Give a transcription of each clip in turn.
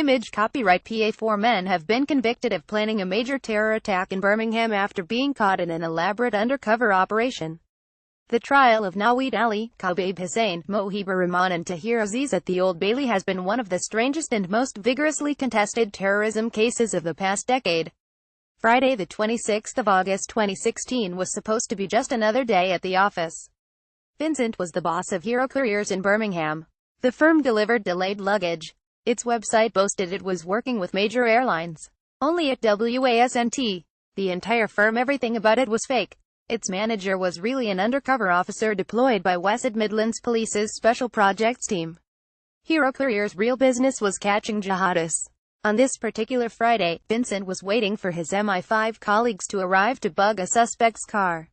Image copyright PA. 4 men have been convicted of planning a major terror attack in Birmingham after being caught in an elaborate undercover operation. The trial of Naweed Ali, Khobaib Hussain, Mohibur Rahman and Tahir Aziz at the Old Bailey has been one of the strangest and most vigorously contested terrorism cases of the past decade. Friday, the 26th of August 2016 was supposed to be just another day at the office. Vincent was the boss of Hero Couriers in Birmingham. The firm delivered delayed luggage. Its website boasted it was working with major airlines. Only it wasn't. The entire firm, everything about it was fake. Its manager was really an undercover officer deployed by West Midlands Police's Special Projects team. Hero Courier's real business was catching jihadis. On this particular Friday, Vincent was waiting for his MI5 colleagues to arrive to bug a suspect's car.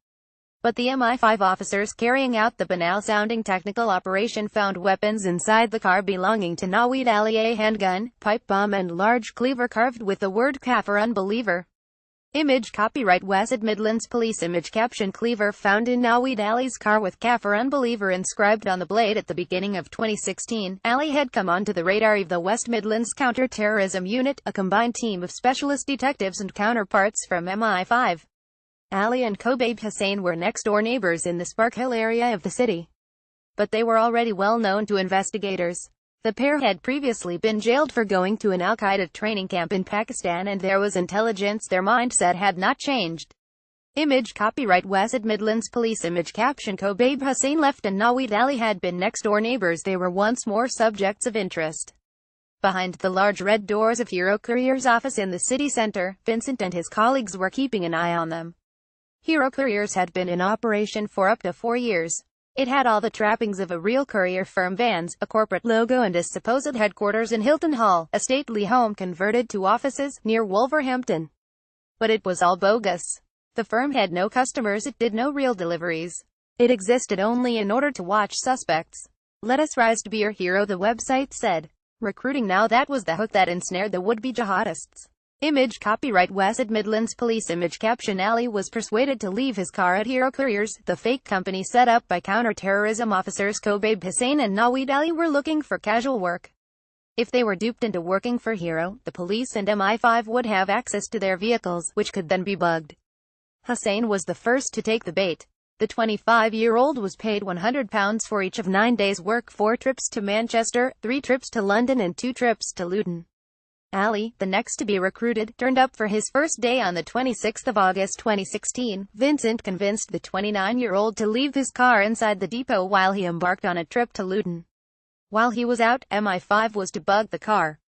But the MI5 officers carrying out the banal-sounding technical operation found weapons inside the car belonging to Naweed Ali: a handgun, pipe bomb and large cleaver carved with the word "Kafir unbeliever." Image copyright West Midlands Police. Image caption: cleaver found in Naweed Ali's car with "Kafir unbeliever" inscribed on the blade. At the beginning of 2016, Ali had come onto the radar of the West Midlands Counter-Terrorism Unit, a combined team of specialist detectives and counterparts from MI5. Ali and Khobaib Hussain were next-door neighbors in the Spark Hill area of the city. But they were already well known to investigators. The pair had previously been jailed for going to an Al-Qaeda training camp in Pakistan, and there was intelligence their mindset had not changed. Image copyright West Midlands Police. Image caption: Khobaib Hussain left and Naweed Ali had been next-door neighbors. They were once more subjects of interest. Behind the large red doors of Hero Courier's office in the city centre, Vincent and his colleagues were keeping an eye on them. Hero Couriers had been in operation for up to 4 years. It had all the trappings of a real courier firm: vans, a corporate logo and a supposed headquarters in Hilton Hall, a stately home converted to offices near Wolverhampton. But it was all bogus. The firm had no customers, it did no real deliveries. It existed only in order to watch suspects. "Let us rise to be your hero," the website said. Recruiting now, that was the hook that ensnared the would-be jihadists. Image copyright West Midlands Police. Image caption: Ali was persuaded to leave his car at Hero Couriers, the fake company set up by counter-terrorism officers Khobaib Hussain and Naweed Ali were looking for casual work. If they were duped into working for Hero, the police and MI5 would have access to their vehicles, which could then be bugged. Hussain was the first to take the bait. The 25-year-old was paid £100 for each of 9 days' work: 4 trips to Manchester, 3 trips to London and 2 trips to Luton. Ali, the next to be recruited, turned up for his first day on the 26th of August 2016. Vincent convinced the 29-year-old to leave his car inside the depot while he embarked on a trip to Luton. While he was out, MI5 was to bug the car.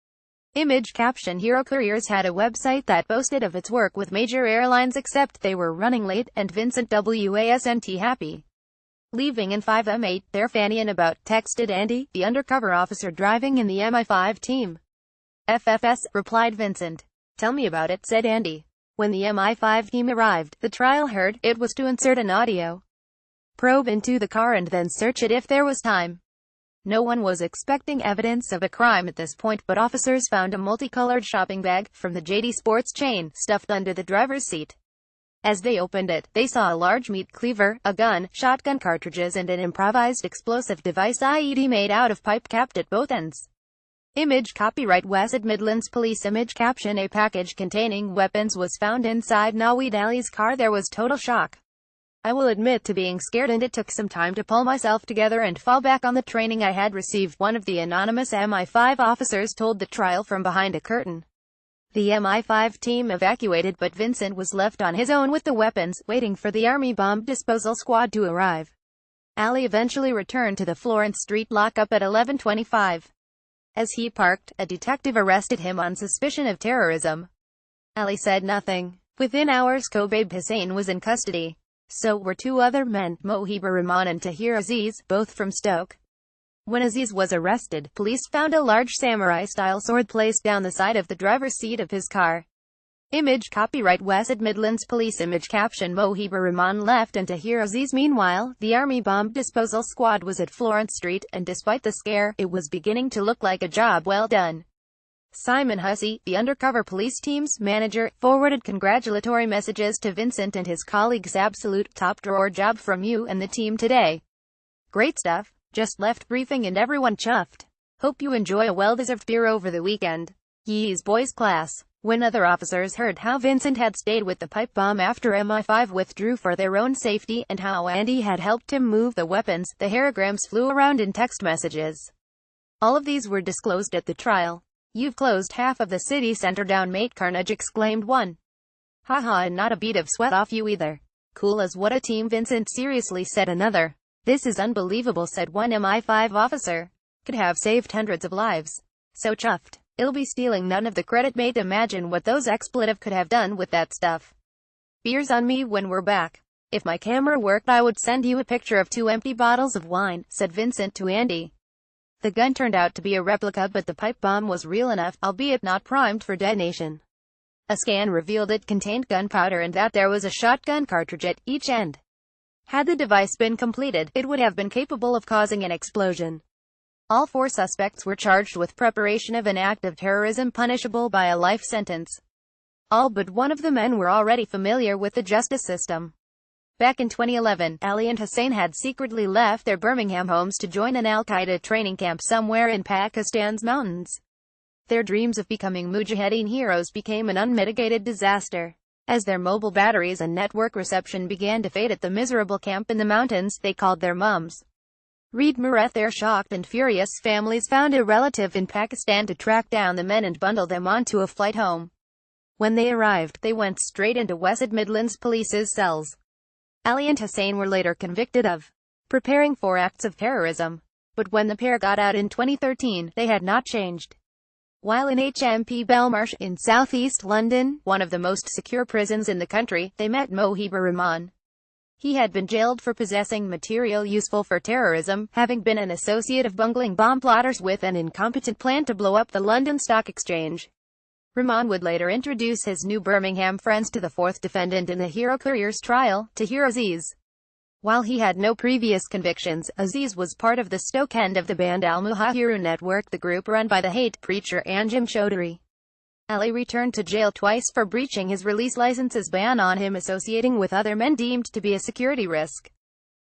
Image caption: Hero Couriers had a website that boasted of its work with major airlines, except they were running late, and Vincent wasn't happy. Leaving in 5M8, they're fannying about, texted Andy, the undercover officer driving in the MI5 team. FFS, replied Vincent. "Tell me about it," said Andy. When the MI5 team arrived, the trial heard, it was to insert an audio probe into the car and then search it if there was time. No one was expecting evidence of a crime at this point, but officers found a multicolored shopping bag, from the JD Sports chain, stuffed under the driver's seat. As they opened it, they saw a large meat cleaver, a gun, shotgun cartridges and an improvised explosive device IED made out of pipe capped at both ends. Image copyright West Midlands Police. Image caption: a package containing weapons was found inside Naweed Ali's car. There was total shock. I will admit to being scared, and it took some time to pull myself together and fall back on the training I had received, one of the anonymous MI5 officers told the trial from behind a curtain. The MI5 team evacuated, but Vincent was left on his own with the weapons, waiting for the Army bomb disposal squad to arrive. Ali eventually returned to the Florence Street lockup at 11:25. As he parked, a detective arrested him on suspicion of terrorism. Ali said nothing. Within hours, Khobaib Hussain was in custody. So were 2 other men, Mohibur Rahman and Tahir Aziz, both from Stoke. When Aziz was arrested, police found a large samurai-style sword placed down the side of the driver's seat of his car. Image copyright West Midlands Police. Image caption: Mohibur Rahman left and Tahir Aziz. Meanwhile, the Army bomb disposal squad was at Florence Street, and despite the scare, it was beginning to look like a job well done. Simon Hussey, the undercover police team's manager, forwarded congratulatory messages to Vincent and his colleagues: "Absolute top-drawer job from you and the team today. Great stuff. Just left briefing and everyone chuffed. Hope you enjoy a well-deserved beer over the weekend." Yee's boys class. When other officers heard how Vincent had stayed with the pipe bomb after MI5 withdrew for their own safety, and how Andy had helped him move the weapons, the hairgrams flew around in text messages. All of these were disclosed at the trial. "You've closed half of the city center down, mate," Carnage exclaimed one. "Haha, and not a bead of sweat off you either. Cool as what a team," Vincent seriously said another. "This is unbelievable," said one MI5 officer. "Could have saved hundreds of lives. So chuffed. It'll be stealing none of the credit, mate. Imagine what those expletive could have done with that stuff. Beers on me when we're back. If my camera worked I would send you a picture of 2 empty bottles of wine," said Vincent to Andy. The gun turned out to be a replica, but the pipe bomb was real enough, albeit not primed for detonation. A scan revealed it contained gunpowder and that there was a shotgun cartridge at each end. Had the device been completed, it would have been capable of causing an explosion. All 4 suspects were charged with preparation of an act of terrorism punishable by a life sentence. All but one of the men were already familiar with the justice system. Back in 2011, Ali and Hussain had secretly left their Birmingham homes to join an al-Qaeda training camp somewhere in Pakistan's mountains. Their dreams of becoming mujahideen heroes became an unmitigated disaster. As their mobile batteries and network reception began to fade at the miserable camp in the mountains, they called their mums. Read Mareth. Their shocked and furious families found a relative in Pakistan to track down the men and bundle them onto a flight home. When they arrived, they went straight into West Midlands Police's cells. Ali and Hussain were later convicted of preparing for acts of terrorism. But when the pair got out in 2013, they had not changed. While in HMP Belmarsh, in southeast London, one of the most secure prisons in the country, they met Mohibur Rahman. He had been jailed for possessing material useful for terrorism, having been an associate of bungling bomb plotters with an incompetent plan to blow up the London Stock Exchange. Rahman would later introduce his new Birmingham friends to the 4th defendant in the Hero Courier's trial, tahir Aziz. While he had no previous convictions, Aziz was part of the Stoke end of the band Al-Muhajiru network, the group run by the hate preacher Anjem Choudhury. Ali returned to jail twice for breaching his release license's ban on him associating with other men deemed to be a security risk.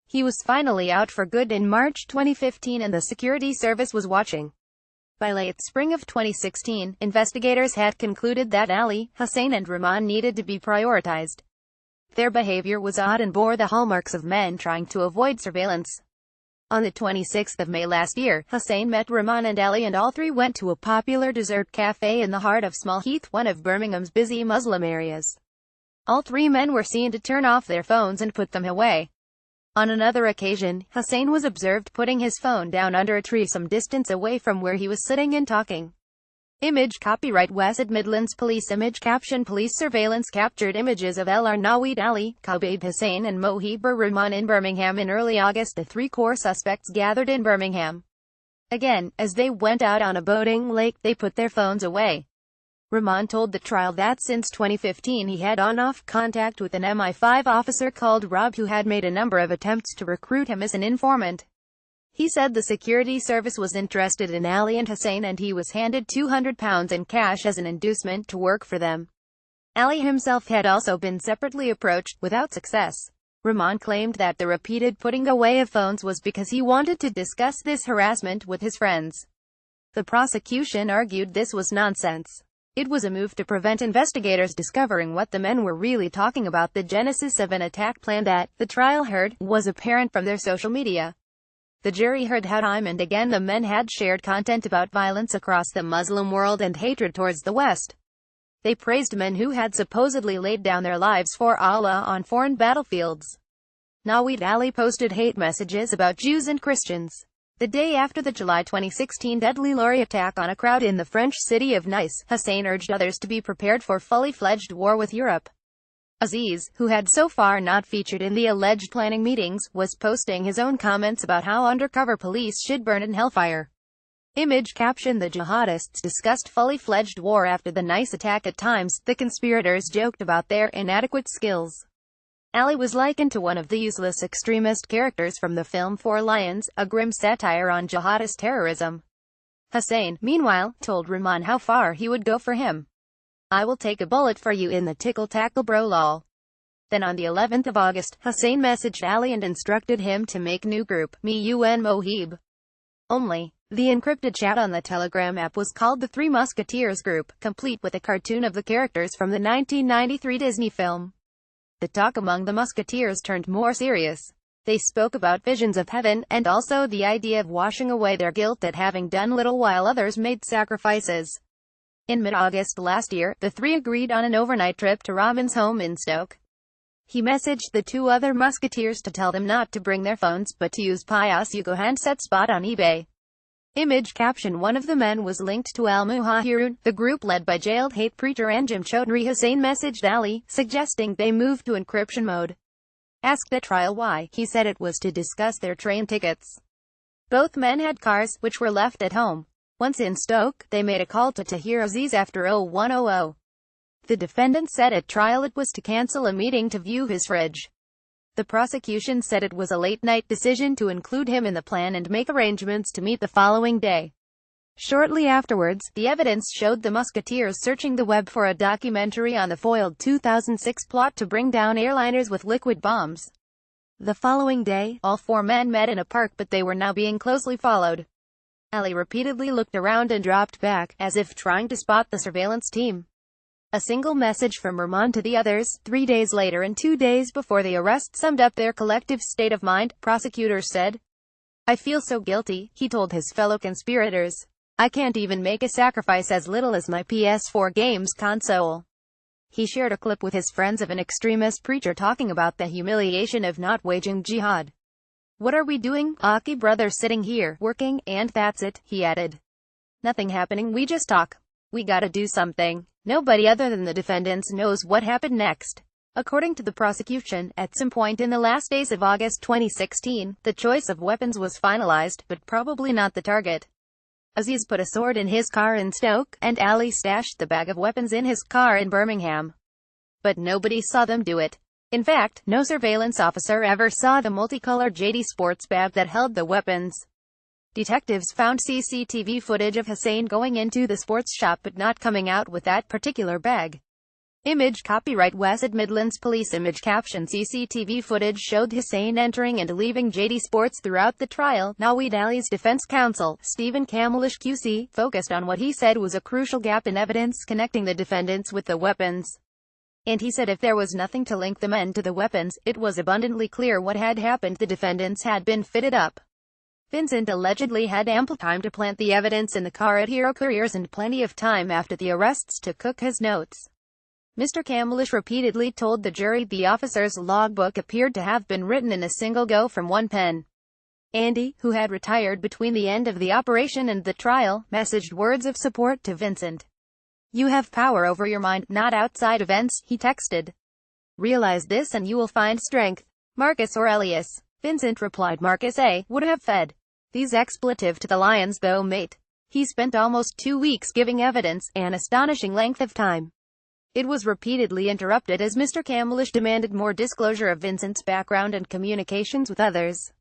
He was finally out for good in March 2015 and the security service was watching. By late spring of 2016, investigators had concluded that Ali, Hussain and Rahman needed to be prioritized. Their behavior was odd and bore the hallmarks of men trying to avoid surveillance. On the 26th of May last year, Hussain met Rahman and Ali and all 3 went to a popular dessert cafe in the heart of Small Heath, one of Birmingham's busy Muslim areas. All 3 men were seen to turn off their phones and put them away. On another occasion, Hussain was observed putting his phone down under a tree some distance away from where he was sitting and talking. Image copyright West Midlands Police. Image caption: Police surveillance captured images of naweed Ali, khobaib Hussain and mohibur Rahman in Birmingham in early August. The 3 core suspects gathered in Birmingham. Again, as they went out on a boating lake, they put their phones away. Rahman told the trial that since 2015 he had on-off contact with an MI5 officer called Rob who had made a number of attempts to recruit him as an informant. He said the security service was interested in Ali and Hussain and he was handed £200 in cash as an inducement to work for them. Ali himself had also been separately approached, without success. Rahman claimed that the repeated putting away of phones was because he wanted to discuss this harassment with his friends. The prosecution argued this was nonsense. It was a move to prevent investigators discovering what the men were really talking about. The genesis of an attack plan that, the trial heard, was apparent from their social media. The jury heard how time and again the men had shared content about violence across the Muslim world and hatred towards the West. They praised men who had supposedly laid down their lives for Allah on foreign battlefields. Naweed Ali posted hate messages about Jews and Christians. The day after the July 2016 deadly lorry attack on a crowd in the French city of Nice, Hussain urged others to be prepared for fully-fledged war with Europe. Aziz, who had so far not featured in the alleged planning meetings, was posting his own comments about how undercover police should burn in hellfire. Image caption: The jihadists discussed fully-fledged war after the Nice attack. At times, the conspirators joked about their inadequate skills. Ali was likened to one of the useless extremist characters from the film Four Lions, a grim satire on jihadist terrorism. Hussain, meanwhile, told Rahman how far he would go for him. "I will take a bullet for you in the tickle-tackle bro lol." Then on the 11th of August, Hussain messaged Ali and instructed him to make new group, me un mohib. Only. The encrypted chat on the Telegram app was called the Three Musketeers group, complete with a cartoon of the characters from the 1993 Disney film. The talk among the musketeers turned more serious. They spoke about visions of heaven, and also the idea of washing away their guilt at having done little while others made sacrifices. In mid-August last year, the three agreed on an overnight trip to Rahman's home in Stoke. He messaged the two other musketeers to tell them not to bring their phones, but to use Pius Hugo handset spot on eBay. Image caption: one of the men was linked to Al-Muhajirun, the group led by jailed hate preacher Anjem Choudhury Hussain messaged Ali, suggesting they move to encryption mode. Asked at trial why, he said it was to discuss their train tickets. Both men had cars, which were left at home. Once in Stoke, they made a call to Tahir Aziz after 0100. The defendant said at trial it was to cancel a meeting to view his fridge. The prosecution said it was a late-night decision to include him in the plan and make arrangements to meet the following day. Shortly afterwards, the evidence showed the musketeers searching the web for a documentary on the foiled 2006 plot to bring down airliners with liquid bombs. The following day, all four men met in a park, but they were now being closely followed. Ali repeatedly looked around and dropped back, as if trying to spot the surveillance team. A single message from Rahman to the others, 3 days later and 2 days before the arrest, summed up their collective state of mind, prosecutors said. "I feel so guilty," he told his fellow conspirators. "I can't even make a sacrifice as little as my PS4 games console." He shared a clip with his friends of an extremist preacher talking about the humiliation of not waging jihad. "What are we doing, Aki brother, sitting here, working, and that's it," he added. "Nothing happening, we just talk. We gotta do something." Nobody other than the defendants knows what happened next. According to the prosecution, at some point in the last days of August 2016, the choice of weapons was finalized, but probably not the target. Aziz put a sword in his car in Stoke, and Ali stashed the bag of weapons in his car in Birmingham. But nobody saw them do it. In fact, no surveillance officer ever saw the multicolored JD sports bag that held the weapons. Detectives found CCTV footage of Hussain going into the sports shop but not coming out with that particular bag. Image copyright West Midlands Police. Image caption: CCTV footage showed Hussain entering and leaving JD Sports throughout the trial. Naweed Ali's defense counsel, Stephen Camelish QC, focused on what he said was a crucial gap in evidence connecting the defendants with the weapons. And he said if there was nothing to link the men to the weapons, it was abundantly clear what had happened. The defendants had been fitted up. Vincent allegedly had ample time to plant the evidence in the car at Hero Couriers and plenty of time after the arrests to cook his notes. Mr. Camelish repeatedly told the jury the officer's logbook appeared to have been written in a single go from one pen. Andy, who had retired between the end of the operation and the trial, messaged words of support to Vincent. "You have power over your mind, not outside events," he texted. "Realize this and you will find strength. Marcus Aurelius." Vincent replied, "Marcus A. would have fed these expletive to the lions though, mate." He spent almost 2 weeks giving evidence, an astonishing length of time. It was repeatedly interrupted as Mr. Camelish demanded more disclosure of Vincent's background and communications with others.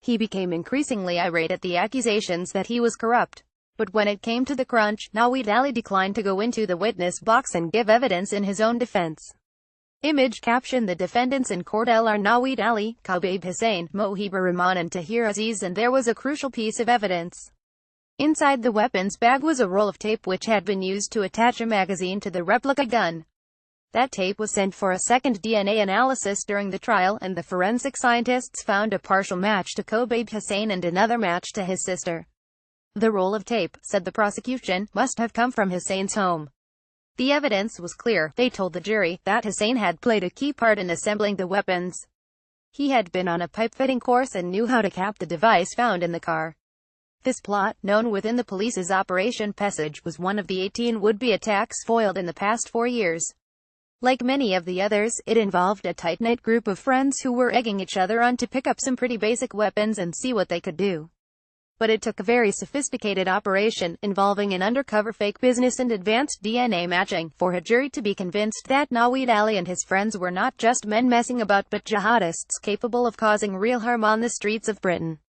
He became increasingly irate at the accusations that he was corrupt. But when it came to the crunch, Naweed Ali declined to go into the witness box and give evidence in his own defense. Image caption: the defendants in court are Naweed Ali, khobaib Hussain, mohibur Rahman and Tahir Aziz, and there was a crucial piece of evidence. Inside the weapons bag was a roll of tape which had been used to attach a magazine to the replica gun. That tape was sent for a second DNA analysis during the trial, and the forensic scientists found a partial match to khobaib Hussain and another match to his sister. The roll of tape, said the prosecution, must have come from Hussain's home. The evidence was clear. They told the jury that Hussain had played a key part in assembling the weapons. He had been on a pipe-fitting course and knew how to cap the device found in the car. This plot, known within the police's Operation Passage, was one of the 18 would-be attacks foiled in the past 4 years. Like many of the others, it involved a tight-knit group of friends who were egging each other on to pick up some pretty basic weapons and see what they could do. But it took a very sophisticated operation, involving an undercover fake business and advanced DNA matching, for a jury to be convinced that Naweed Ali and his friends were not just men messing about but jihadists capable of causing real harm on the streets of Britain.